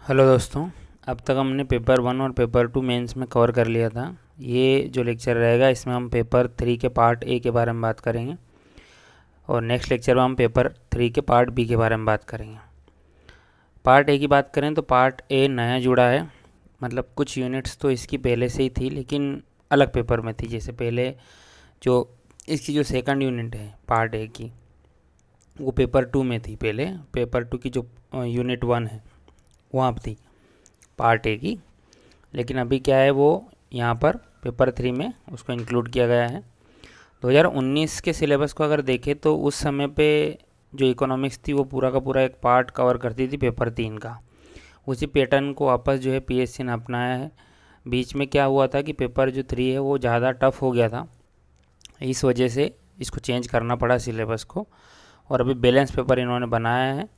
Hello दोस्तों। अब तक हमने पेपर 1 और पेपर 2 मेंस में कवर कर लिया था। ये जो लेक्चर रहेगा इसमें हम पेपर 3 के पार्ट ए के बारे में बात करेंगे और नेक्स्ट लेक्चर में हम पेपर 3 के पार्ट बी के बारे में बात करेंगे। पार्ट ए की बात करें तो पार्ट ए नया जुड़ा है, मतलब कुछ यूनिट्स तो इसकी पहले से ही थी लेकिन अलग पेपर में थी। जैसे पहले जो इसकी जो सेकंड यूनिट है पार्ट ए की, वो पेपर 2 में थी। पहले पेपर 2 की जो यूनिट 1 है वहाँ पर थी पार्ट ए की, लेकिन अभी क्या है वो यहाँ पर पेपर 3 में उसको इंक्लूड किया गया है। 2019 के सिलेबस को अगर देखें तो उस समय पे जो इकोनॉमिक्स थी वो पूरा का पूरा एक पार्ट कवर करती थी पेपर 3 का। उसी पैटर्न को वापस जो है पीएससी ने अपनाया है। बीच में क्या हुआ था कि पेपर जो 3 है वो ज़्यादा टफ हो गया था, इस वजह से इसको चेंज करना पड़ा सिलेबस को, और अभी बैलेंस पेपर इन्होंने बनाया है।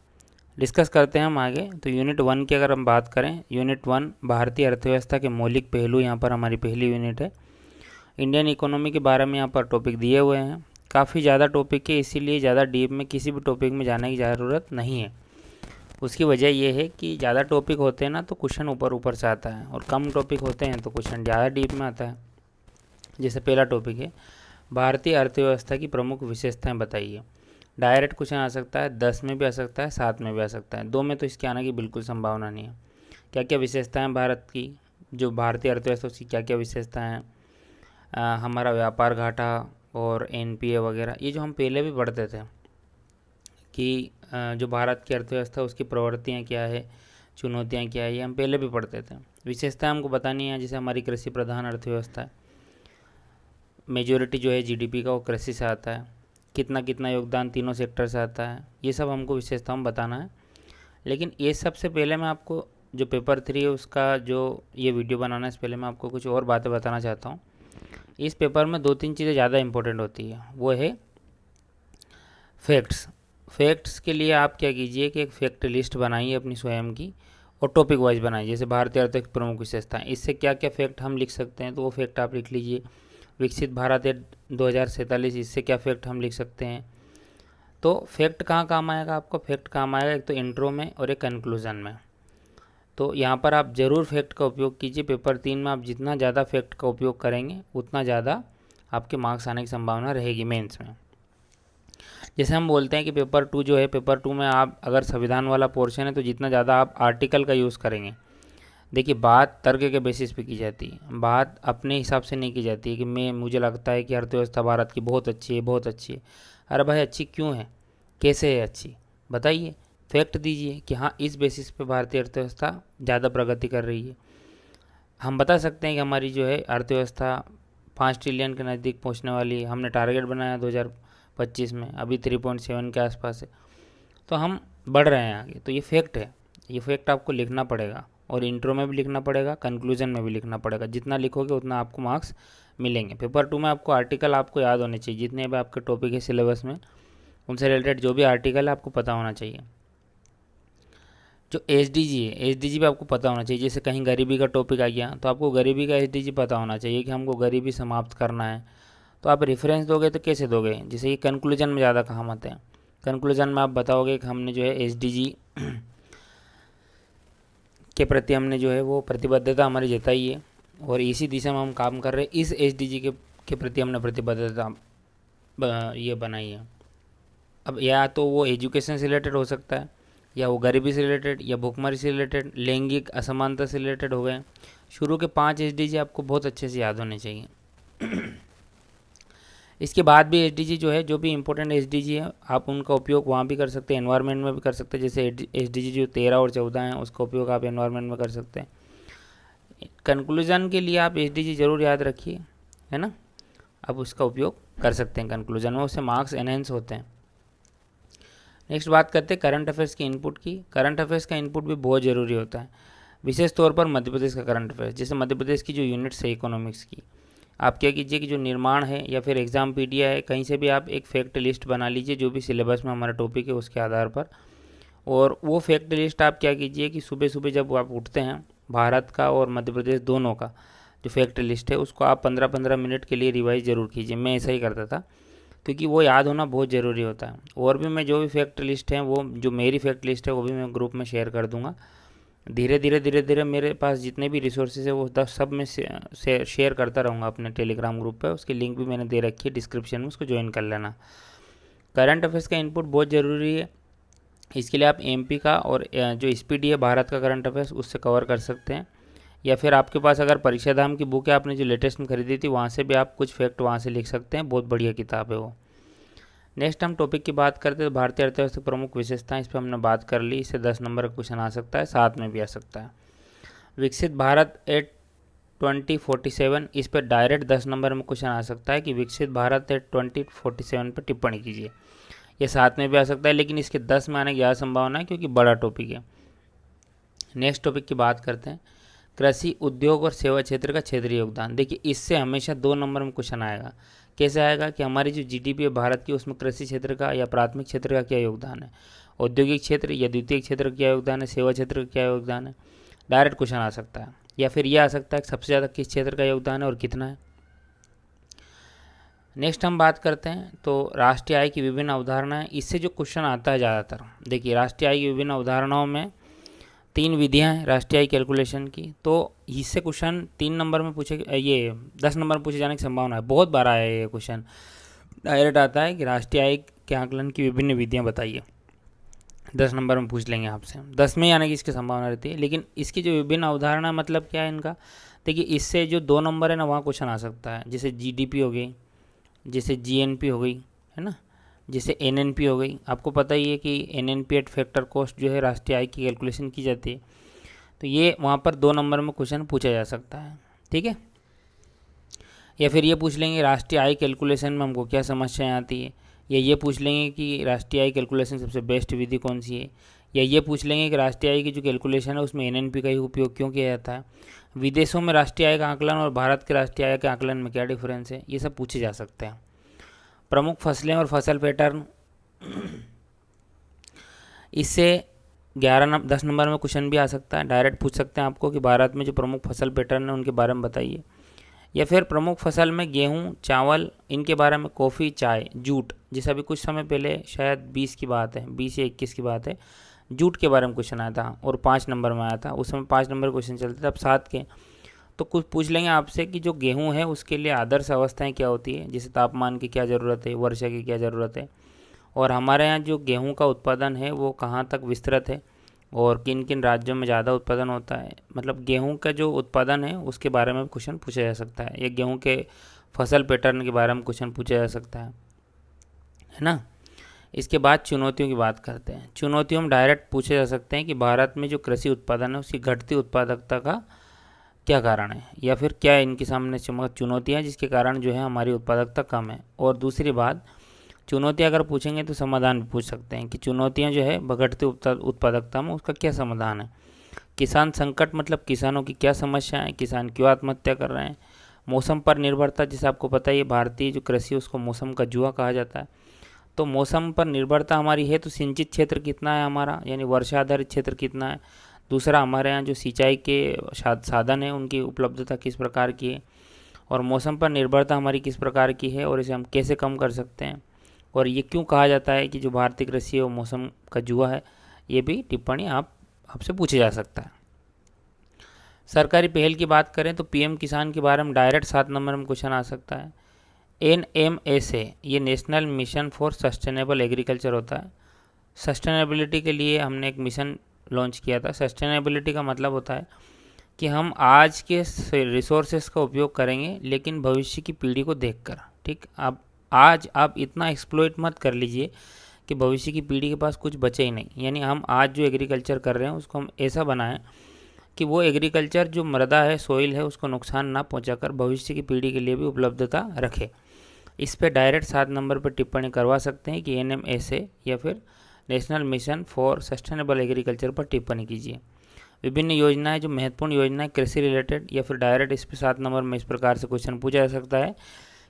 डिस्कस करते हैं हम आगे। तो यूनिट 1 की अगर हम बात करें, यूनिट 1 भारतीय अर्थव्यवस्था के मौलिक पहलू, यहाँ पर हमारी पहली यूनिट है। इंडियन इकोनॉमी के बारे में यहाँ पर टॉपिक दिए हुए हैं। काफ़ी ज़्यादा टॉपिक है, इसीलिए ज़्यादा डीप में किसी भी टॉपिक में जाने की ज़रूरत नहीं है। उसकी वजह यह है कि ज़्यादा टॉपिक होते हैं ना तो क्वेश्चन ऊपर ऊपर से आता है, और कम टॉपिक होते हैं तो क्वेश्चन ज़्यादा डीप में आता है। जैसे पहला टॉपिक है भारतीय अर्थव्यवस्था की प्रमुख विशेषताएं बताइए। डायरेक्ट क्वेश्चन आ सकता है, 10 में भी आ सकता है, 7 में भी आ सकता है, 2 में तो इसके आने की बिल्कुल संभावना नहीं है। क्या क्या विशेषताएं भारत की, जो भारतीय अर्थव्यवस्था उसकी क्या क्या विशेषताएं हैं, हमारा व्यापार घाटा और एनपीए वगैरह, ये जो हम पहले भी पढ़ते थे कि जो भारत की अर्थव्यवस्था उसकी प्रवृत्तियाँ क्या है, चुनौतियाँ क्या है, ये हम पहले भी पढ़ते थे। विशेषताएं हमको बतानी है, जैसे हमारी कृषि प्रधान अर्थव्यवस्था है, मेजोरिटी जो है जीडीपी का वो कृषि से आता है, कितना कितना योगदान तीनों सेक्टर से आता है, ये सब हमको विशेषताओं में बताना है। लेकिन ये सबसे पहले मैं आपको जो पेपर 3 है उसका जो ये वीडियो बनाना है, इससे पहले मैं आपको कुछ और बातें बताना चाहता हूँ। इस पेपर में 2-3 चीज़ें ज़्यादा इंपॉर्टेंट होती है, वो है फैक्ट्स। फैक्ट्स के लिए आप क्या कीजिए कि एक फैक्ट लिस्ट बनाइए अपनी स्वयं की, और टॉपिक वाइज बनाइए। जैसे भारतीय अर्थव्यवस्था की प्रमुख विशेषताएं, इससे क्या क्या फैक्ट हम लिख सकते हैं तो वो फैक्ट आप लिख लीजिए। विकसित भारत है 2047, इससे क्या फैक्ट हम लिख सकते हैं। तो फैक्ट कहाँ काम आएगा आपको, फैक्ट काम आएगा एक तो इंट्रो में और एक कंक्लूजन में। तो यहाँ पर आप ज़रूर फैक्ट का उपयोग कीजिए। पेपर 3 में आप जितना ज़्यादा फैक्ट का उपयोग करेंगे उतना ज़्यादा आपके मार्क्स आने की संभावना रहेगी मेंस में। जैसे हम बोलते हैं कि पेपर 2 जो है, पेपर 2 में आप अगर संविधान वाला पोर्शन है तो जितना ज़्यादा आप आर्टिकल का यूज़ करेंगे, देखिए बात तर्क के बेसिस पे की जाती है, बात अपने हिसाब से नहीं की जाती है कि मुझे लगता है कि अर्थव्यवस्था भारत की बहुत अच्छी है, बहुत अच्छी है। अरे भाई अच्छी क्यों है, कैसे है अच्छी, बताइए, फैक्ट दीजिए कि हाँ इस बेसिस पे भारतीय अर्थव्यवस्था ज़्यादा प्रगति कर रही है। हम बता सकते हैं कि हमारी जो है अर्थव्यवस्था 5 ट्रिलियन के नज़दीक पहुंचने वाली है, हमने टारगेट बनाया 2025 में, अभी 3.7 के आसपास है, तो हम बढ़ रहे हैं आगे। तो ये फैक्ट है, ये फैक्ट आपको लिखना पड़ेगा, और इंट्रो में भी लिखना पड़ेगा, कंक्लूजन में भी लिखना पड़ेगा। जितना लिखोगे उतना आपको मार्क्स मिलेंगे। पेपर 2 में आपको आर्टिकल आपको याद होने चाहिए, जितने भी आपके टॉपिक है सिलेबस में उनसे रिलेटेड जो भी आर्टिकल है आपको पता होना चाहिए। जो एसडीजी है, एसडीजी भी आपको पता होना चाहिए। जैसे कहीं गरीबी का टॉपिक आ गया तो आपको गरीबी का एसडीजी पता होना चाहिए कि हमको गरीबी समाप्त करना है। तो आप रेफरेंस दोगे तो कैसे दोगे, जैसे कि कंक्लूजन में ज़्यादा काम आते हैं। कंक्लूजन में आप बताओगे कि हमने जो है एसडीजी के प्रति हमने जो है वो प्रतिबद्धता हमारी जताई है, और इसी दिशा में हम काम कर रहे हैं। इस एसडीजी के प्रति हमने प्रतिबद्धता ये बनाई है। अब या तो वो एजुकेशन से रिलेटेड हो सकता है, या वो गरीबी से रिलेटेड, या भूखमरी से रिलेटेड, लैंगिक असमानता से रिलेटेड हो गए। शुरू के 5 एसडीजी आपको बहुत अच्छे से याद होने चाहिए। इसके बाद भी एसडीजी जो है, जो भी इंपॉर्टेंट एसडीजी है आप उनका उपयोग वहाँ भी कर सकते हैं, एनवायरनमेंट में भी कर सकते हैं। जैसे एसडीजी जो 13 और 14 हैं उसका उपयोग आप एनवायरनमेंट में कर सकते हैं। कंक्लूजन के लिए आप एसडीजी ज़रूर याद रखिए, है ना। अब उसका उपयोग कर सकते हैं कंक्लूजन में, उससे मार्क्स एनहेंस होते हैं। नेक्स्ट बात करते हैं करंट अफेयर्स की इनपुट की। करंट अफेयर्स का इनपुट भी बहुत ज़रूरी होता है, विशेष तौर पर मध्य प्रदेश का करंट अफेयर्स। जैसे मध्य प्रदेश की जो यूनिट्स है इकोनॉमिक्स की, आप क्या कीजिए कि जो निर्माण है या फिर एग्जाम पीडिया है, कहीं से भी आप एक फैक्ट लिस्ट बना लीजिए जो भी सिलेबस में हमारा टॉपिक है उसके आधार पर। और वो फैक्ट लिस्ट आप क्या कीजिए कि सुबह सुबह जब आप उठते हैं, भारत का और मध्य प्रदेश दोनों का जो फैक्ट लिस्ट है उसको आप 15-15 मिनट के लिए रिवाइज ज़रूर कीजिए। मैं ऐसा ही करता था, क्योंकि वो याद होना बहुत ज़रूरी होता है। और भी मैं जो भी फैक्ट लिस्ट है, वो जो मेरी फैक्ट लिस्ट है वो भी मैं ग्रुप में शेयर कर दूंगा, धीरे धीरे मेरे पास जितने भी रिसोर्सेज है वो 10 सब में से शेयर करता रहूँगा अपने टेलीग्राम ग्रुप पे। उसकी लिंक भी मैंने दे रखी है डिस्क्रिप्शन में, उसको ज्वाइन कर लेना। करंट अफेयर्स का इनपुट बहुत ज़रूरी है। इसके लिए आप एमपी का और जो स्पीडी है भारत का करंट अफेयर्स उससे कवर कर सकते हैं, या फिर आपके पास अगर परीक्षा धाम की बुक है आपने जो लेटेस्ट में खरीदी थी वहाँ से भी आप कुछ फैक्ट वहाँ से लिख सकते हैं। बहुत बढ़िया किताब है वो। नेक्स्ट हम टॉपिक की बात करते हैं तो भारतीय अर्थव्यवस्था की प्रमुख विशेषताएं, इस पर हमने बात कर ली। इससे 10 नंबर का क्वेश्चन आ सकता है, 7 में भी आ सकता है। विकसित भारत एट 2047, इस पर डायरेक्ट 10 नंबर में क्वेश्चन आ सकता है कि विकसित भारत एट 2047 पर टिप्पणी कीजिए। ये 7 में भी आ सकता है, लेकिन इसके 10 में आने की ज़्यादा संभावना है क्योंकि बड़ा टॉपिक है। नेक्स्ट टॉपिक की बात करते हैं, कृषि उद्योग और सेवा क्षेत्र का क्षेत्रीय योगदान। देखिए इससे हमेशा 2 नंबर में क्वेश्चन आएगा। कैसे आएगा कि हमारी जो जीडीपी है भारत की उसमें कृषि क्षेत्र का या प्राथमिक क्षेत्र का क्या योगदान है, औद्योगिक क्षेत्र या द्वितीयक क्षेत्र का क्या योगदान है, सेवा क्षेत्र का क्या योगदान है। डायरेक्ट क्वेश्चन आ सकता है, या फिर यह आ सकता है कि सबसे ज़्यादा किस क्षेत्र का योगदान है और कितना है। नेक्स्ट हम बात करते हैं तो राष्ट्रीय आय की विभिन्न अवधारणाएं। इससे जो क्वेश्चन आता है ज़्यादातर, देखिए राष्ट्रीय आय की विभिन्न अवधारणाओं में 3 विधियां हैं राष्ट्रीय आय कैलकुलेशन की, तो इससे क्वेश्चन 3 नंबर में पूछे, ये 10 नंबर में पूछे जाने की संभावना है। बहुत बार आया है ये क्वेश्चन, डायरेक्ट आता है कि राष्ट्रीय आय के आकलन की विभिन्न विधियां बताइए। 10 नंबर में पूछ लेंगे आपसे, 10 में आने की इसकी संभावना रहती है। लेकिन इसकी जो विभिन्न अवधारणा मतलब क्या है इनका, देखिए इससे जो 2 नंबर है ना वहाँ क्वेश्चन आ सकता है। जैसे जीडीपी हो गई, जैसे जीएनपी हो गई, है ना, जैसे एनएनपी हो गई। आपको पता ही है कि एनएनपी एट फैक्टर कॉस्ट जो है राष्ट्रीय आय की कैलकुलेशन की जाती है, तो ये वहाँ पर 2 नंबर में क्वेश्चन पूछा जा सकता है। ठीक है, या फिर ये पूछ लेंगे राष्ट्रीय आय कैलकुलेशन में हमको क्या समस्याएं आती है, या ये पूछ लेंगे कि राष्ट्रीय आय कैलकुलेशन सबसे बेस्ट विधि कौन सी है, या ये पूछ लेंगे कि राष्ट्रीय आय की जो कैलकुलेशन है उसमें एनएनपी का ही उपयोग क्यों किया जाता है, विदेशों में राष्ट्रीय आय का आकलन और भारत के राष्ट्रीय आय के आकलन में क्या डिफरेंस है, ये सब पूछे जा सकते हैं। प्रमुख फसलें और फसल पैटर्न, इससे 10 नंबर में क्वेश्चन भी आ सकता है। डायरेक्ट पूछ सकते हैं आपको कि भारत में जो प्रमुख फसल पैटर्न है उनके बारे में बताइए, या फिर प्रमुख फसल में गेहूं, चावल, इनके बारे में, कॉफ़ी, चाय, जूट। जैसे अभी कुछ समय पहले शायद 20 की बात है, 20 या 21 की बात है, जूट के बारे में क्वेश्चन आया था और 5 नंबर में आया था। उस समय 5 नंबर क्वेश्चन चलते थे, अब 7 के। तो कुछ पूछ लेंगे आपसे कि जो गेहूं है उसके लिए आदर्श अवस्थाएं क्या होती है, जैसे तापमान की क्या ज़रूरत है, वर्षा की क्या ज़रूरत है, और हमारे यहाँ जो गेहूं का उत्पादन है वो कहाँ तक विस्तृत है और किन किन राज्यों में ज़्यादा उत्पादन होता है। मतलब गेहूं का जो उत्पादन है उसके बारे में क्वेश्चन पूछा जा सकता है, या गेहूं के फसल पैटर्न के बारे में क्वेश्चन पूछा जा सकता है ना। इसके बाद चुनौतियों की बात करते हैं। चुनौतियों में डायरेक्ट पूछे जा सकते हैं कि भारत में जो कृषि उत्पादन है उसकी घटती उत्पादकता का क्या कारण है, या फिर क्या इनके सामने चुनौतियाँ जिसके कारण जो है हमारी उत्पादकता कम है। और दूसरी बात, चुनौतियाँ अगर पूछेंगे तो समाधान भी पूछ सकते हैं कि चुनौतियाँ जो है घटती उत्पादकता में उसका क्या समाधान है। किसान संकट मतलब किसानों की क्या समस्या है, किसान क्यों आत्महत्या कर रहे हैं। मौसम पर निर्भरता, जैसे आपको पता ही है भारतीय जो कृषि उसको मौसम का जुआ कहा जाता है, तो मौसम पर निर्भरता हमारी है तो सिंचित क्षेत्र कितना है हमारा, यानी वर्षा आधारित क्षेत्र कितना है। दूसरा, हमारे यहाँ जो सिंचाई के साधन है उनकी उपलब्धता किस प्रकार की है, और मौसम पर निर्भरता हमारी किस प्रकार की है और इसे हम कैसे कम कर सकते हैं, और ये क्यों कहा जाता है कि जो भारतीय कृषि है वो मौसम का जुआ है। ये भी टिप्पणी आपसे पूछे जा सकता है। सरकारी पहल की बात करें तो पीएम किसान के बारे में डायरेक्ट 7 नंबर में क्वेश्चन आ सकता है। NMSA ये national mission for sustainable agriculture होता है। सस्टेनेबिलिटी के लिए हमने एक मिशन लॉन्च किया था। सस्टेनेबिलिटी का मतलब होता है कि हम आज के रिसोर्सेज का उपयोग करेंगे लेकिन भविष्य की पीढ़ी को देखकर। ठीक, आज आप इतना एक्सप्लॉइट मत कर लीजिए कि भविष्य की पीढ़ी के पास कुछ बचे ही नहीं। यानी हम आज जो एग्रीकल्चर कर रहे हैं उसको हम ऐसा बनाएं कि वो एग्रीकल्चर जो मृदा है, सोइल है, उसको नुकसान ना पहुंचाकर भविष्य की पीढ़ी के लिए भी उपलब्धता रखे। इस पे डायरेक्ट 7 नंबर पर टिप्पणी करवा सकते हैं कि NMSA या फिर national mission for sustainable agriculture पर टिप्पणी कीजिए। विभिन्न योजनाएं, जो महत्वपूर्ण योजनाएं कृषि रिलेटेड, या फिर डायरेक्ट इस पर 7 नंबर में इस प्रकार से क्वेश्चन पूछा जा सकता है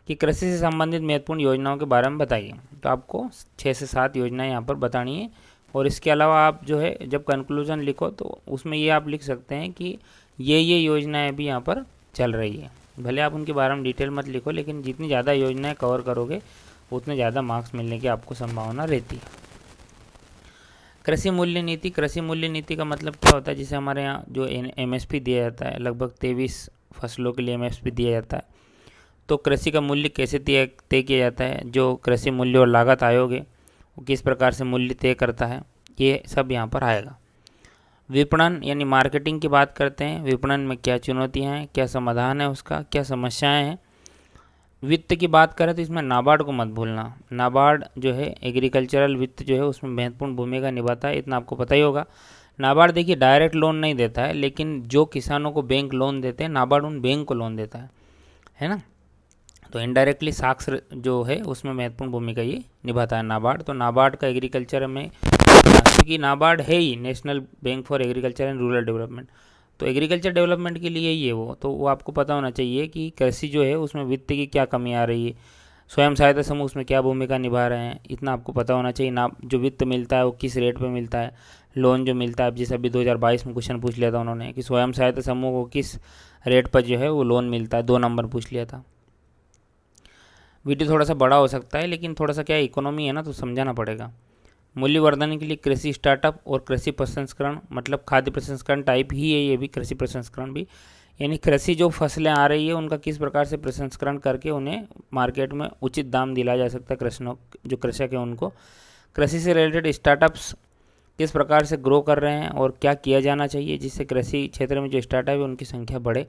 कि कृषि से संबंधित महत्वपूर्ण योजनाओं के बारे में बताइए। तो आपको 6 से 7 योजनाएं यहाँ पर बतानी है। और इसके अलावा आप जो है जब कंक्लूजन लिखो तो उसमें ये आप लिख सकते हैं कि ये योजनाएं भी यहाँ पर चल रही है। भले आप उनके बारे में डिटेल मत लिखो, लेकिन जितनी ज़्यादा योजनाएं कवर करोगे उतने ज़्यादा मार्क्स मिलने की आपको संभावना रहती है। कृषि मूल्य नीति, कृषि मूल्य नीति का मतलब क्या होता है, जैसे हमारे यहाँ जो एमएसपी दिया जाता है, लगभग 23 फसलों के लिए एमएसपी दिया जाता है। तो कृषि का मूल्य कैसे तय किया जाता है, जो कृषि मूल्य और लागत आयोग है वो किस प्रकार से मूल्य तय करता है, ये सब यहाँ पर आएगा। विपणन यानी मार्केटिंग की बात करते हैं, विपणन में क्या चुनौतियाँ हैं, क्या समाधान है उसका, क्या समस्याएं हैं। वित्त की बात करें तो इसमें नाबार्ड को मत भूलना। नाबार्ड जो है एग्रीकल्चरल वित्त जो है उसमें महत्वपूर्ण भूमिका निभाता है, इतना आपको पता ही होगा। नाबार्ड देखिए डायरेक्ट लोन नहीं देता है, लेकिन जो किसानों को बैंक लोन देते हैं नाबार्ड उन बैंक को लोन देता है ना। तो इनडायरेक्टली साक्ष जो है उसमें महत्वपूर्ण भूमिका ये निभाता है नाबार्ड। तो नाबार्ड का एग्रीकल्चर में, क्योंकि नाबार्ड है ही national bank for agriculture and rural development, तो एग्रीकल्चर डेवलपमेंट के लिए ही है वो। तो वो आपको पता होना चाहिए कि कृषि जो है उसमें वित्त की क्या कमी आ रही है, स्वयं सहायता समूह उसमें क्या भूमिका निभा रहे हैं, इतना आपको पता होना चाहिए ना। जो वित्त मिलता है वो किस रेट पे मिलता है, लोन जो मिलता है, जैसे अभी 2022 में क्वेश्चन पूछ लिया था उन्होंने कि स्वयं सहायता समूह को किस रेट पर जो है वो लोन मिलता है, 2 नंबर पूछ लिया था। वीडियो थोड़ा सा बड़ा हो सकता है, लेकिन थोड़ा सा क्या इकोनॉमी है ना, तो समझाना पड़ेगा। मूल्यवर्धन के लिए कृषि स्टार्टअप और कृषि प्रसंस्करण, मतलब खाद्य प्रसंस्करण टाइप ही है ये भी, कृषि प्रसंस्करण भी, यानी कृषि जो फसलें आ रही है उनका किस प्रकार से प्रसंस्करण करके उन्हें मार्केट में उचित दाम दिलाया जा सकता है कृषकों, जो कृषक है उनको। कृषि से रिलेटेड स्टार्टअप्स किस प्रकार से ग्रो कर रहे हैं और क्या किया जाना चाहिए जिससे कृषि क्षेत्र में जो स्टार्टअप है उनकी संख्या बढ़े।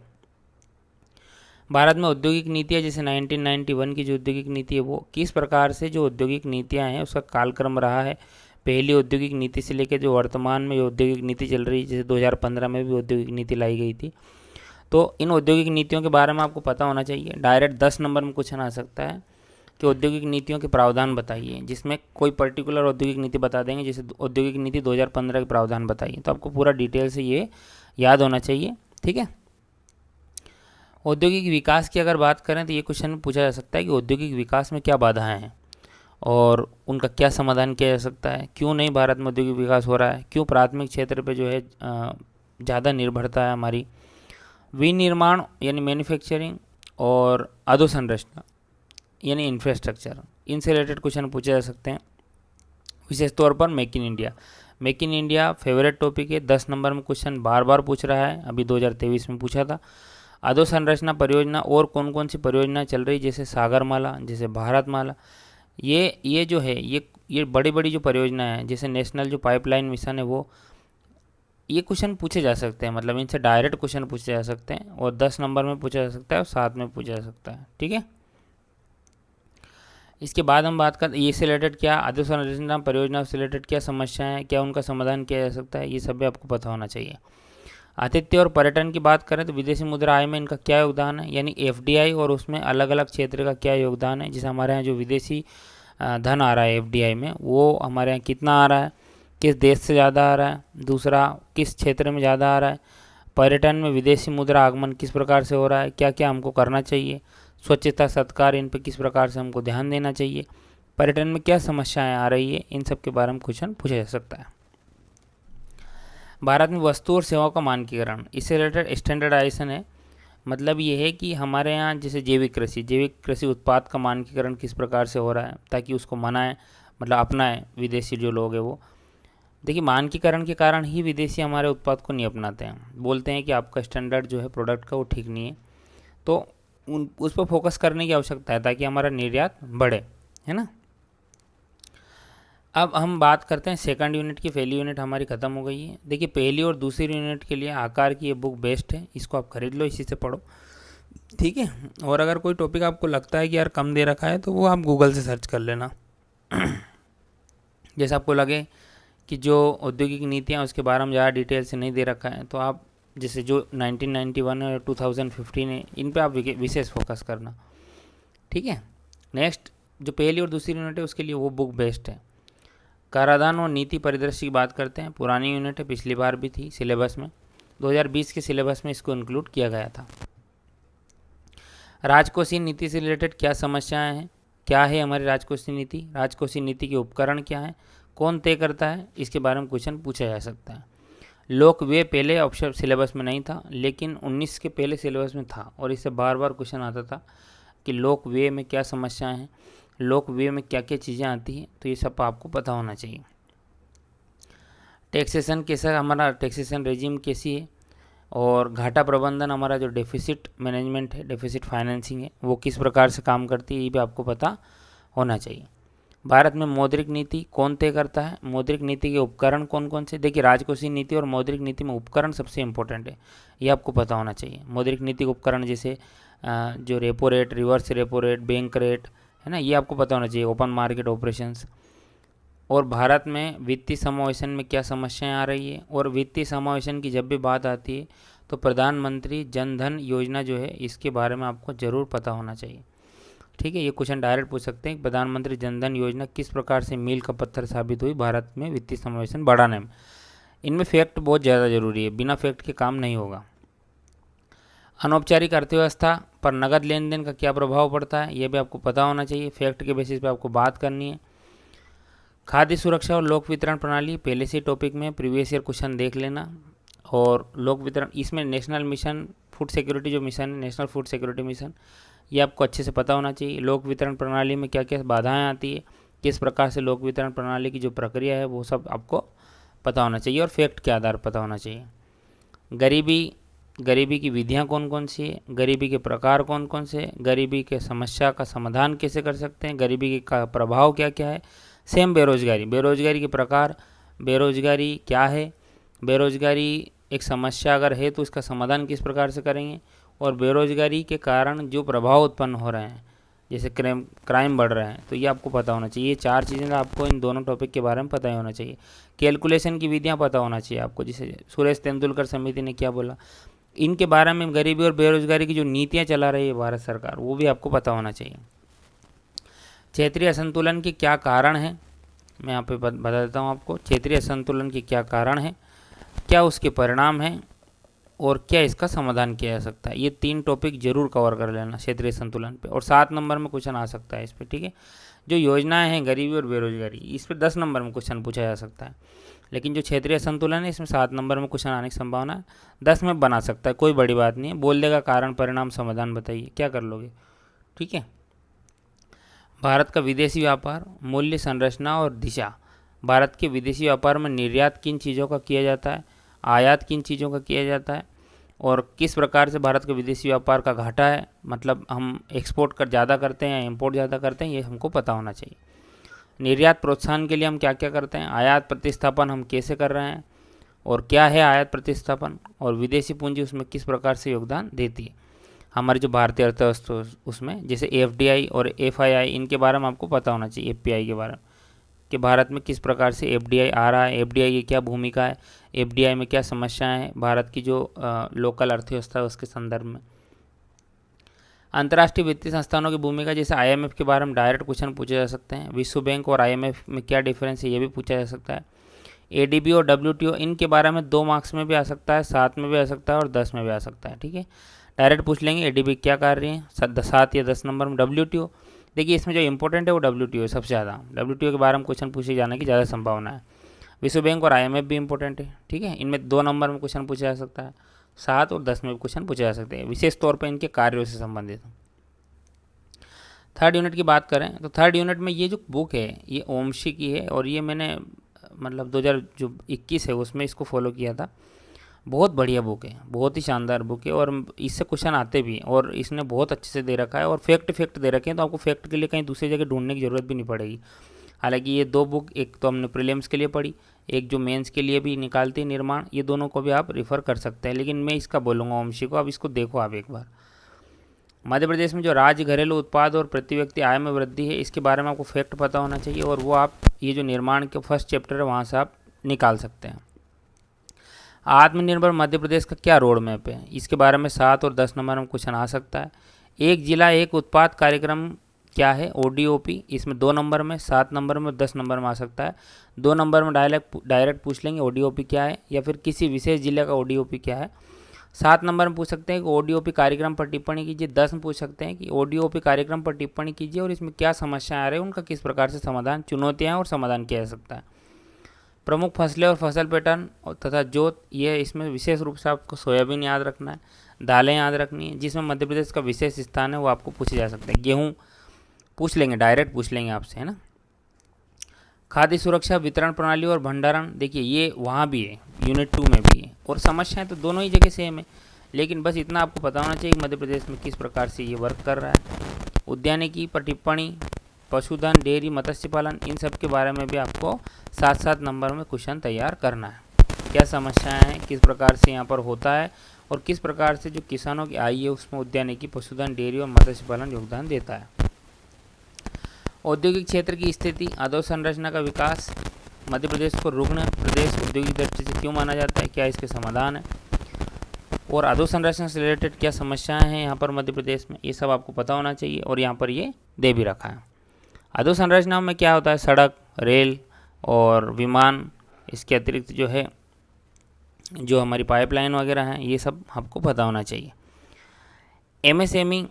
भारत में औद्योगिक नीतियाँ, जैसे 1991 की जो औद्योगिक नीति है वो किस प्रकार से जो औद्योगिक नीतियाँ हैं उसका कालक्रम रहा है, पहली औद्योगिक नीति से लेकर जो वर्तमान में औद्योगिक नीति चल रही है, जैसे 2015 में भी औद्योगिक नीति लाई गई थी। तो इन औद्योगिक नीतियों के बारे में आपको पता होना चाहिए। डायरेक्ट 10 नंबर में क्वेश्चन आ सकता है कि औद्योगिक नीतियों के प्रावधान बताइए, जिसमें कोई पर्टिकुलर औद्योगिक नीति बता देंगे, जैसे औद्योगिक नीति 2015 के प्रावधान बताइए, तो आपको पूरा डिटेल से ये याद होना चाहिए, ठीक है। औद्योगिक विकास की अगर बात करें तो ये क्वेश्चन में पूछा जा सकता है कि औद्योगिक विकास में क्या बाधाएं हैं और उनका क्या समाधान किया जा सकता है, क्यों नहीं भारत में औद्योगिक विकास हो रहा है, क्यों प्राथमिक क्षेत्र पे जो है ज़्यादा निर्भरता है हमारी। विनिर्माण यानी मैन्युफैक्चरिंग और अधोसंरचना यानी इंफ्रास्ट्रक्चर, इनसे रिलेटेड क्वेश्चन पूछे जा सकते हैं। विशेष तौर पर make in India, make in India favourite topic है, 10 नंबर में क्वेश्चन बार बार पूछ रहा है, अभी 2023 में पूछा था। अधोसंरचना परियोजना और कौन कौन सी परियोजना चल रही, जैसे सागरमाला, जैसे भारतमाला, ये जो है ये बड़ी बड़ी जो परियोजना है, जैसे नेशनल जो पाइपलाइन मिशन है वो, ये क्वेश्चन पूछे जा सकते हैं, मतलब इनसे डायरेक्ट क्वेश्चन पूछे जा सकते हैं और 10 नंबर में पूछा जा सकता है और 7 में पूछा जा सकता है, ठीक है। इसके बाद हम बात करते हैं ये से रिलेटेड क्या अधोसंरचना परियोजना से रिलेटेड क्या समस्याएं हैं, क्या उनका समाधान किया जा सकता है, ये सब भी आपको पता होना चाहिए। आतिथ्य और पर्यटन की बात करें तो विदेशी मुद्रा आय में इनका क्या योगदान है, यानी एफडीआई और उसमें अलग अलग क्षेत्र का क्या योगदान है। जैसे हमारे यहाँ जो विदेशी धन आ रहा है एफडीआई में, वो हमारे यहाँ कितना आ रहा है, किस देश से ज़्यादा आ रहा है, दूसरा किस क्षेत्र में ज़्यादा आ रहा है। पर्यटन में विदेशी मुद्रा आगमन किस प्रकार से हो रहा है, क्या क्या हमको करना चाहिए। स्वच्छता सत्कार, इन पर किस प्रकार से हमको ध्यान देना चाहिए। पर्यटन में क्या समस्याएं आ रही है, इन सब के बारे में क्वेश्चन पूछा जा सकता है। भारत में वस्तु और सेवाओं का मानकीकरण, इससे रिलेटेड स्टैंडर्डाइजेशन है, मतलब ये है कि हमारे यहाँ जैसे जैविक कृषि उत्पाद का मानकीकरण किस प्रकार से हो रहा है ताकि उसको मनाएं, मतलब अपनाएं विदेशी जो लोग हैं वो। देखिए मानकीकरण के कारण ही विदेशी हमारे उत्पाद को नहीं अपनाते हैं, बोलते हैं कि आपका स्टैंडर्ड जो है प्रोडक्ट का वो ठीक नहीं है, तो उस पर फोकस करने की आवश्यकता है ताकि हमारा निर्यात बढ़े, है ना। अब हम बात करते हैं सेकंड यूनिट की। पहली यूनिट हमारी ख़त्म हो गई है। देखिए पहली और दूसरी यूनिट के लिए आकार की ये बुक बेस्ट है, इसको आप खरीद लो, इसी से पढ़ो, ठीक है। और अगर कोई टॉपिक आपको लगता है कि यार कम दे रखा है तो वो आप गूगल से सर्च कर लेना। जैसे आपको लगे कि जो औद्योगिक नीतियाँ उसके बारे में ज़्यादा डिटेल से नहीं दे रखा है तो आप जैसे जो 1991 और 2015 है इन पे आप विशेष फोकस करना, ठीक है। नेक्स्ट जो पहली और दूसरी यूनिट है उसके लिए वो बुक बेस्ट है। कराधान और नीति परिदृश्य की बात करते हैं, पुरानी यूनिट है, पिछली बार भी थी सिलेबस में, 2020 के सिलेबस में इसको इंक्लूड किया गया था। राजकोषीय नीति से रिलेटेड क्या समस्याएं हैं, क्या है हमारी राजकोषीय नीति, राजकोषीय नीति के उपकरण क्या है, कौन तय करता है, इसके बारे में क्वेश्चन पूछा जा सकता है। लोक व्यय पहले ऑप्शन सिलेबस में नहीं था, लेकिन 19 के पहले सिलेबस में था और इससे बार बार क्वेश्चन आता था कि लोक व्यय में क्या समस्याएं हैं, लोक व्यय में क्या क्या चीज़ें आती हैं, तो ये सब आपको पता होना चाहिए। टैक्सेशन कैसा हमारा टैक्सेशन रेजिम कैसी है, और घाटा प्रबंधन हमारा जो डेफिसिट मैनेजमेंट है, डेफिसिट फाइनेंसिंग है, वो किस प्रकार से काम करती है, ये भी आपको पता होना चाहिए। भारत में मौद्रिक नीति कौन तय करता है, मौद्रिक नीति के उपकरण कौन कौन से। देखिए, राजकोषीय नीति और मौद्रिक नीति में उपकरण सबसे इंपॉर्टेंट है, ये आपको पता होना चाहिए। मौद्रिक नीति के उपकरण जैसे जो repo rate, reverse repo rate, bank rate है ना, ये आपको पता होना चाहिए। ओपन मार्केट ऑपरेशंस, और भारत में वित्तीय समावेशन में क्या समस्याएं आ रही है, और वित्तीय समावेशन की जब भी बात आती है तो प्रधानमंत्री जन धन योजना जो है, इसके बारे में आपको ज़रूर पता होना चाहिए। ठीक है, ये क्वेश्चन डायरेक्ट पूछ सकते हैं, प्रधानमंत्री जन धन योजना किस प्रकार से मील का पत्थर साबित हुई भारत में वित्तीय समावेशन बढ़ाने में। इनमें फैक्ट बहुत ज़्यादा जरूरी है, बिना फैक्ट के काम नहीं होगा। अनौपचारिक अर्थव्यवस्था पर नगद लेन देन का क्या प्रभाव पड़ता है, यह भी आपको पता होना चाहिए। फैक्ट के बेसिस पे आपको बात करनी है। खाद्य सुरक्षा और लोक वितरण प्रणाली, पहले से टॉपिक में प्रीवियस ईयर क्वेश्चन देख लेना। और लोक वितरण, इसमें नेशनल मिशन फूड सिक्योरिटी जो मिशन है, नेशनल फूड सिक्योरिटी मिशन, ये आपको अच्छे से पता होना चाहिए। लोक वितरण प्रणाली में क्या क्या बाधाएं आती है, किस प्रकार से लोक वितरण प्रणाली की जो प्रक्रिया है वो सब आपको पता होना चाहिए, और फैक्ट के आधार पर पता होना चाहिए। गरीबी की विधियां कौन कौन सी है, गरीबी के प्रकार कौन कौन से, गरीबी के समस्या का समाधान कैसे कर सकते हैं, गरीबी का प्रभाव क्या क्या है। सेम बेरोजगारी के प्रकार, बेरोजगारी क्या है, बेरोजगारी एक समस्या अगर है तो इसका समाधान किस प्रकार से करेंगे, और बेरोजगारी के कारण जो प्रभाव उत्पन्न हो रहे हैं, जैसे क्राइम बढ़ रहे हैं, तो ये आपको पता होना चाहिए। ये 4 चीज़ें आपको इन दोनों टॉपिक के बारे में पता ही होना चाहिए। कैलकुलेशन की विधियाँ पता होना चाहिए आपको, जैसे सुरेश तेंदुलकर समिति ने क्या बोला, इनके बारे में। गरीबी और बेरोजगारी की जो नीतियाँ चला रही है भारत सरकार, वो भी आपको पता होना चाहिए। क्षेत्रीय असंतुलन के क्या कारण हैं, मैं यहाँ पे बता देता हूँ आपको। क्षेत्रीय असंतुलन के क्या कारण हैं, क्या उसके परिणाम हैं, और क्या इसका समाधान किया जा सकता है। ये 3 टॉपिक जरूर कवर कर लेना क्षेत्रीय संतुलन पे, और 7 नंबर में क्वेश्चन आ सकता है इस पर। ठीक है, जो योजनाएं हैं गरीबी और बेरोजगारी, इस पर 10 नंबर में क्वेश्चन पूछा जा सकता है, लेकिन जो क्षेत्रीय संतुलन है इसमें 7 नंबर में क्वेश्चन आने की संभावना है। 10 में बना सकता है, कोई बड़ी बात नहीं है। बोल देगा कारण परिणाम समाधान बताइए, क्या कर लोगे। ठीक है, भारत का विदेशी व्यापार, मूल्य संरचना और दिशा। भारत के विदेशी व्यापार में निर्यात किन चीज़ों का किया जाता है, आयात किन चीज़ों का किया जाता है, और किस प्रकार से भारत के विदेशी व्यापार का घाटा है, मतलब हम एक्सपोर्ट कर ज़्यादा करते हैं या इम्पोर्ट ज़्यादा करते हैं, ये हमको पता होना चाहिए। निर्यात प्रोत्साहन के लिए हम क्या क्या करते हैं, आयात प्रतिस्थापन हम कैसे कर रहे हैं, और क्या है आयात प्रतिस्थापन, और विदेशी पूंजी उसमें किस प्रकार से योगदान देती है हमारी जो भारतीय अर्थव्यवस्था उसमें, जैसे FDI और FII, इनके बारे में आपको पता होना चाहिए। FPI के बारे में कि भारत में किस प्रकार से FDI आ रहा है, FDI की क्या भूमिका है, FDI में क्या समस्याएं हैं भारत की जो लोकल अर्थव्यवस्था है उसके संदर्भ में। अंतर्राष्ट्रीय वित्तीय संस्थानों की भूमिका, जैसे IMF के बारे में डायरेक्ट क्वेश्चन पूछे जा सकते हैं। विश्व बैंक और IMF में क्या डिफरेंस है, ये भी पूछा जा सकता है। ADB और WTO, इनके बारे में 2 मार्क्स में भी आ सकता है, 7 में भी आ सकता है, और 10 में भी आ सकता है। ठीक है, डायरेक्ट पूछ लेंगे ADB क्या कार्य है, 7 या 10 नंबर में। WTO, देखिए इसमें जो इंपॉर्टेंट है वो WTO है सबसे ज़्यादा, WTO के बारे में क्वेश्चन पूछे जाने की ज़्यादा संभावना है। विश्व बैंक और IMF भी इंपॉर्टेंट है। ठीक है, इनमें 2 नंबर में क्वेश्चन पूछा जा सकता है, 7 और 10 में भी क्वेश्चन पूछे जा सकते हैं, विशेष तौर पर इनके कार्यों से संबंधित। 3rd यूनिट की बात करें तो 3rd यूनिट में ये जो बुक है ये ओमशी की है, और ये मैंने मतलब 2021 है उसमें इसको फॉलो किया था। बहुत बढ़िया बुक है, बहुत ही शानदार बुक है, और इससे क्वेश्चन आते भी हैं, और इसने बहुत अच्छे से दे रखा है, और फैक्ट दे रखे हैं, तो आपको फैक्ट के लिए कहीं दूसरी जगह ढूंढने की ज़रूरत भी नहीं पड़ेगी। हालांकि ये 2 बुक, एक तो हमने प्रीलिम्स के लिए पढ़ी, एक जो मेंस के लिए भी निकालती है निर्माण, ये दोनों को भी आप रिफ़र कर सकते हैं, लेकिन मैं इसका बोलूँगा वंशी को, अब इसको देखो आप एक बार। मध्य प्रदेश में जो राज्य घरेलू उत्पाद और प्रति व्यक्ति आय में वृद्धि है, इसके बारे में आपको फैक्ट पता होना चाहिए, और वो आप ये जो निर्माण के फर्स्ट चैप्टर है वहाँ से आप निकाल सकते हैं। आत्मनिर्भर मध्य प्रदेश का क्या रोड मैप है, इसके बारे में 7 और 10 नंबर में क्वेश्चन आ सकता है। एक जिला एक उत्पाद कार्यक्रम क्या है, ODOP, इसमें 2 नंबर में, 7 नंबर में, 10 नंबर में आ सकता है। 2 नंबर में डायरेक्ट पूछ लेंगे ODOP क्या है, या फिर किसी विशेष जिले का ODOP क्या है। 7 नंबर में पूछ सकते हैं कि ODOP कार्यक्रम पर टिप्पणी कीजिए। 10 में पूछ सकते हैं कि ODOP कार्यक्रम पर टिप्पणी कीजिए और इसमें क्या समस्याएं आ रही हैं, उनका किस प्रकार से समाधान, चुनौतियाँ और समाधान किया जा सकता है। प्रमुख फसलें और फसल पैटर्न तथा जोत, ये इसमें विशेष रूप से आपको सोयाबीन याद रखना है, दालें याद रखनी है। जिसमें मध्य प्रदेश का विशेष स्थान है वो आपको पूछे जा सकते हैं। गेहूँ पूछ लेंगे, डायरेक्ट पूछ लेंगे आपसे, है ना। खाद्य सुरक्षा वितरण प्रणाली और भंडारण, देखिए ये वहाँ भी है, यूनिट 2 में भी है, और समस्याएं तो दोनों ही जगह सेम है, लेकिन बस इतना आपको पता होना चाहिए कि मध्य प्रदेश में किस प्रकार से ये वर्क कर रहा है। उद्यानिकी पर टिप्पणी, पशुधन, डेयरी, मत्स्य पालन, इन सब के बारे में भी आपको 7-7 नंबर में क्वेश्चन तैयार करना है। क्या समस्याएं हैं, किस प्रकार से यहाँ पर होता है, और किस प्रकार से जो किसानों की आय है उसमें उद्यानिकी, पशुधन, डेयरी और मत्स्य पालन योगदान देता है। औद्योगिक क्षेत्र की स्थिति, अधोसंरचना का विकास, मध्य प्रदेश को रुग्ण प्रदेश औद्योगिक दृष्टि से क्यों माना जाता है, क्या इसके समाधान है, और अधोसंरचना से रिलेटेड क्या समस्याएं हैं यहाँ पर मध्य प्रदेश में, ये सब आपको पता होना चाहिए, और यहाँ पर ये दे भी रखा है। अधोसंरचना में क्या होता है, सड़क, रेल और विमान, इसके अतिरिक्त जो है जो हमारी पाइपलाइन वगैरह हैं, ये सब आपको पता होना चाहिए। एमएसएमई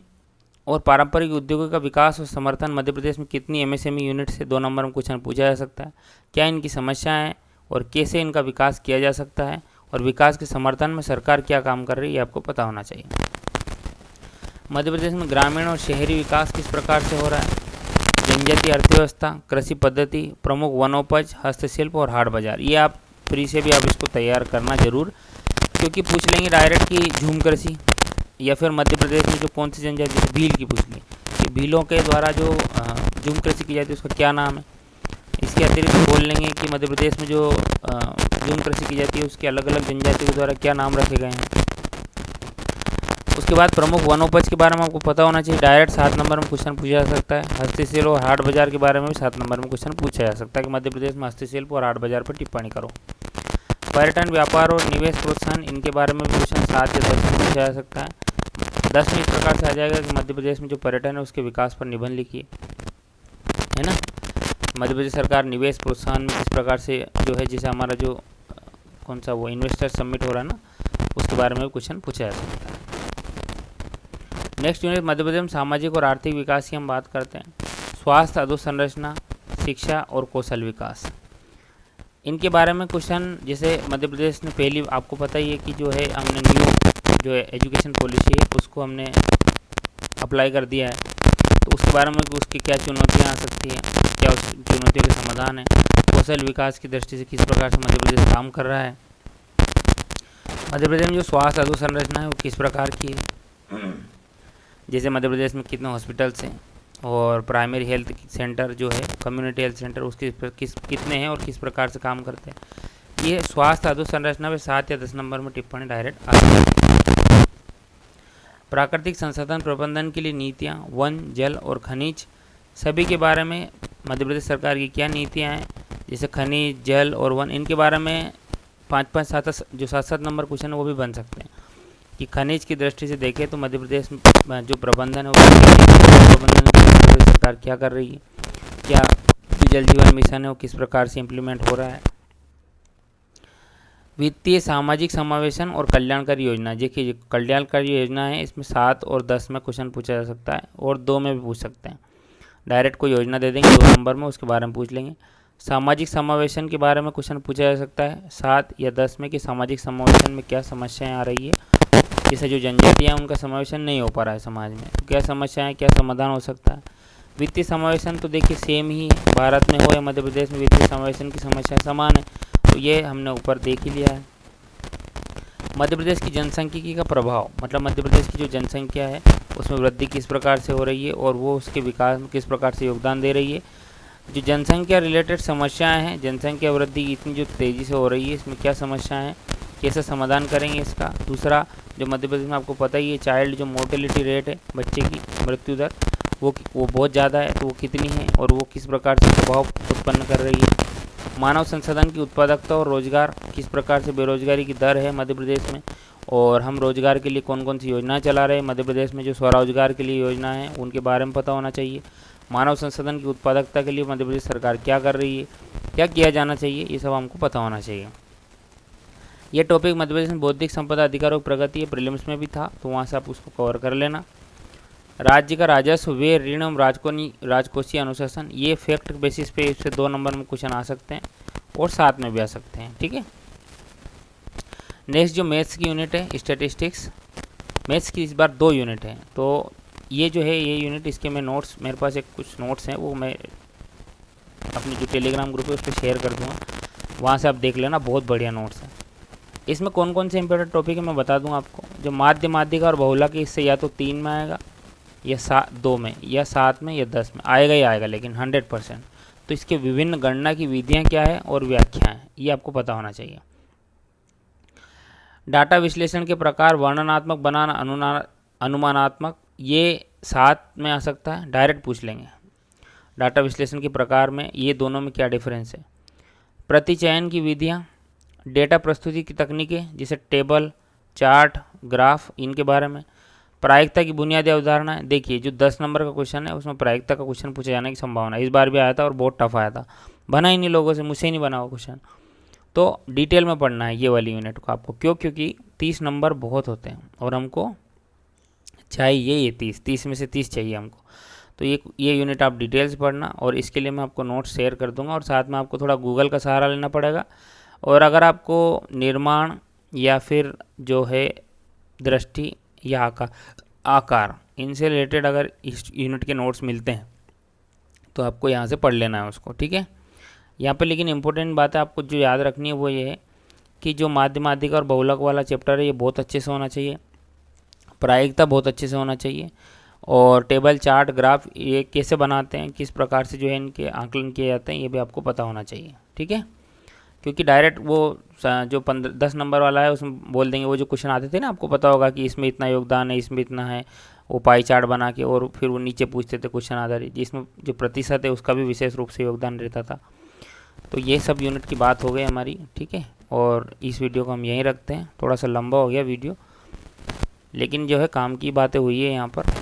और पारंपरिक उद्योगों का विकास और समर्थन, मध्य प्रदेश में कितनी एमएसएमई यूनिट से 2 नंबर में क्वेश्चन पूछा जा सकता है। क्या इनकी समस्याएं हैं और कैसे इनका विकास किया जा सकता है, और विकास के समर्थन में सरकार क्या काम कर रही है, आपको पता होना चाहिए। मध्य प्रदेश में ग्रामीण और शहरी विकास किस प्रकार से हो रहा है, जनजातीय अर्थव्यवस्था, कृषि पद्धति, प्रमुख वनोपज, हस्तशिल्प और हाट बाजार, ये आप फ्री से भी आप इसको तैयार करना जरूर, क्योंकि पूछ लेंगे डायरेक्ट कि झूम कृषि, या फिर मध्य प्रदेश में जो कौन सी जनजाति है, भील की पूछ ली, कि भीलों के द्वारा जो झूम कृषि की जाती है उसका क्या नाम है। इसके अतिरिक्त बोल लेंगे कि मध्य प्रदेश में जो झूम कृषि की जाती है उसके अलग अलग जनजातियों के द्वारा क्या नाम रखे गए हैं। उसके बाद प्रमुख वनोपज के बारे में आपको पता होना चाहिए, डायरेक्ट 7 नंबर में क्वेश्चन पूछा जा सकता है। हस्तशिल्प और हाट बाजार के बारे में भी 7 नंबर में क्वेश्चन पूछा जा सकता है कि मध्य प्रदेश में हस्तशिल्प और हाट बाजार पर टिप्पणी करो। पर्यटन, व्यापार और निवेश प्रोत्साहन, इनके बारे में भी क्वेश्चन 7 या 10 में पूछा जा सकता है। 10 में इस प्रकार से आ जाएगा कि मध्य प्रदेश में जो पर्यटन है उसके विकास पर निबंध लिखिए, है ना। मध्य प्रदेश सरकार निवेश प्रोत्साहन में किस प्रकार से जो है, जैसे हमारा जो कौन सा वो इन्वेस्टर समिट हो रहा है ना, उसके बारे में क्वेश्चन पूछा जा सकता है। नेक्स्ट यूनिट मध्य प्रदेश में सामाजिक और आर्थिक विकास की हम बात करते हैं। स्वास्थ्य, अधोसंरचना, शिक्षा और कौशल विकास, इनके बारे में क्वेश्चन, जैसे मध्य प्रदेश ने पहली, आपको पता ही है कि जो है हमने न्यू जो है एजुकेशन पॉलिसी है उसको हमने अप्लाई कर दिया है, तो उसके बारे में उसकी क्या चुनौतियाँ आ सकती हैं, क्या उस चुनौतियों के समाधान है, कौशल विकास की दृष्टि से किस प्रकार से मध्य प्रदेश काम कर रहा है, मध्य प्रदेश में जो स्वास्थ्य अधोसंरचना है वो किस प्रकार की है, जैसे मध्य प्रदेश में कितने हॉस्पिटल्स हैं और प्राइमरी हेल्थ सेंटर जो है, कम्युनिटी हेल्थ सेंटर उसके कितने हैं और किस प्रकार से काम करते हैं। ये स्वास्थ्य अधोसंरचना में 7 या 10 नंबर में टिप्पणी डायरेक्ट आ सकती है। प्राकृतिक संसाधन प्रबंधन के लिए नीतियाँ, वन, जल और खनिज, सभी के बारे में मध्य प्रदेश सरकार की क्या नीतियाँ हैं, जैसे खनिज, जल और वन, इनके बारे में 5-5, 7 जो 7-7 नंबर क्वेश्चन है वो भी बन सकते हैं। कि खनिज की दृष्टि से देखें तो मध्य प्रदेश में जो प्रबंधन है वो प्रबंधन की मध्य प्रदेश सरकार क्या कर रही है, क्या जो जल जीवन मिशन है वो किस प्रकार से इम्प्लीमेंट हो रहा है। वित्तीय, सामाजिक समावेशन और कल्याणकारी योजना, देखिए कल्याणकारी योजना है, इसमें 7 और 10 में क्वेश्चन पूछा जा सकता है, और 2 में भी पूछ सकते हैं। डायरेक्ट कोई योजना दे देंगे 2 नंबर में, उसके बारे में पूछ लेंगे। सामाजिक समावेशन के बारे में क्वेश्चन पूछा जा सकता है 7 या 10 में, कि सामाजिक समावेशन में क्या समस्याएं आ रही है, जैसे जो जनजातियाँ उनका समावेशन नहीं हो पा रहा है समाज में, तो क्या समस्याएं, क्या समाधान हो सकता है। वित्तीय समावेशन तो देखिए सेम ही है, भारत में हो या मध्य प्रदेश में वित्तीय समावेशन की समस्याएं समान है, तो ये हमने ऊपर देख ही लिया है। मध्य प्रदेश की जनसांख्यिकी का प्रभाव, मतलब मध्य प्रदेश की जो जनसंख्या है उसमें वृद्धि किस प्रकार से हो रही है और वो उसके विकास में किस प्रकार से योगदान दे रही है। जो जनसंख्या रिलेटेड समस्याएं हैं, जनसंख्या वृद्धि इतनी जो तेज़ी से हो रही है, इसमें क्या समस्याएं हैं, कैसे समाधान करेंगे इसका। दूसरा, जो मध्य प्रदेश में आपको पता ही है चाइल्ड जो मोर्टेलिटी रेट है, बच्चे की मृत्यु दर, वो बहुत ज़्यादा है, तो वो कितनी है और वो किस प्रकार से प्रभाव उत्पन्न कर रही है। मानव संसाधन की उत्पादकता और रोजगार, किस प्रकार से बेरोजगारी की दर है मध्य प्रदेश में, और हम रोजगार के लिए कौन कौन सी योजना चला रहे हैं मध्य प्रदेश में, जो स्वरोजगार के लिए योजना है उनके बारे में पता होना चाहिए। मानव संसाधन की उत्पादकता के लिए मध्य प्रदेश सरकार क्या कर रही है, क्या किया जाना चाहिए, ये सब हमको पता होना चाहिए। ये टॉपिक मध्य प्रदेश में बौद्धिक संपदा अधिकारों की प्रगति, प्रीलिम्स में भी था, तो वहाँ से आप उसको कवर कर लेना। राज्य का राजस्व, व्यय, ऋण एवं राजकोषीय अनुशासन, ये फैक्ट बेसिस पे इससे 2 नंबर में क्वेश्चन आ सकते हैं और 7 में भी आ सकते हैं, ठीक है। नेक्स्ट जो मैथ्स की यूनिट है स्टैटिस्टिक्स, मैथ्स की इस बार 2 यूनिट है, तो ये जो है ये यूनिट, इसके मैं नोट्स, मेरे पास एक कुछ नोट्स हैं वो मैं अपनी जो टेलीग्राम ग्रुप है उस पर शेयर कर दूँगा, वहाँ से आप देख लेना, बहुत बढ़िया नोट्स है। इसमें कौन कौन से इंपॉर्टेंट टॉपिक है मैं बता दूँ आपको। जो माध्य, माध्यिका और बहुलक है, इससे या तो 3 में आएगा या 2 में या 7 में या 10 में आएगा ही आएगा, लेकिन 100%। तो इसके विभिन्न गणना की विधियाँ क्या है और व्याख्याएँ, ये आपको पता होना चाहिए। डाटा विश्लेषण के प्रकार, वर्णनात्मक बनाम अनुमानात्मक, ये 7 में आ सकता है, डायरेक्ट पूछ लेंगे। डाटा विश्लेषण के प्रकार में ये दोनों में क्या डिफरेंस है। प्रतिचयन की विधियाँ, डेटा प्रस्तुति की तकनीकें जैसे टेबल, चार्ट, ग्राफ, इनके बारे में। प्रायिकता की बुनियादी अवधारणाएं, देखिए जो 10 नंबर का क्वेश्चन है उसमें प्रायिकता का क्वेश्चन पूछे जाने की संभावना इस बार भी आया था और बहुत टफ आया था, बना ही नहीं लोगों से, मुझसे ही नहीं बना वो क्वेश्चन। तो डिटेल में पढ़ना है ये वाली यूनिट को आपको, क्योंकि 30 नंबर बहुत होते हैं और हमको चाहिए ये 30 में से 30 चाहिए हमको। तो ये यूनिट आप डिटेल्स पढ़ना, और इसके लिए मैं आपको नोट्स शेयर कर दूंगा, और साथ में आपको थोड़ा गूगल का सहारा लेना पड़ेगा। और अगर आपको निर्माण या फिर जो है दृष्टि या आकार इनसे रिलेटेड अगर इस यूनिट के नोट्स मिलते हैं तो आपको यहाँ से पढ़ लेना है उसको, ठीक है। यहाँ पे लेकिन इम्पोर्टेंट बात है आपको जो याद रखनी है वो ये है कि जो माध्य, माध्यिका और बहुलक वाला चैप्टर है ये बहुत अच्छे से होना चाहिए, प्रायिकता बहुत अच्छे से होना चाहिए, और टेबल, चार्ट, ग्राफ ये कैसे बनाते हैं, किस प्रकार से जो है इनके आकलन किए जाते हैं, ये भी आपको पता होना चाहिए, ठीक है। क्योंकि डायरेक्ट वो जो 10 नंबर वाला है उसमें बोल देंगे, वो जो क्वेश्चन आते थे ना, आपको पता होगा कि इसमें इतना योगदान है, इसमें इतना है, वो पाई चार्ट बना के, और फिर वो नीचे पूछते थे क्वेश्चन आधारित, जिसमें जो प्रतिशत है उसका भी विशेष रूप से योगदान रहता था। तो ये सब यूनिट की बात हो गई हमारी, ठीक है। और इस वीडियो को हम यहीं रखते हैं, थोड़ा सा लंबा हो गया वीडियो, लेकिन जो है काम की बातें हुई है यहाँ पर।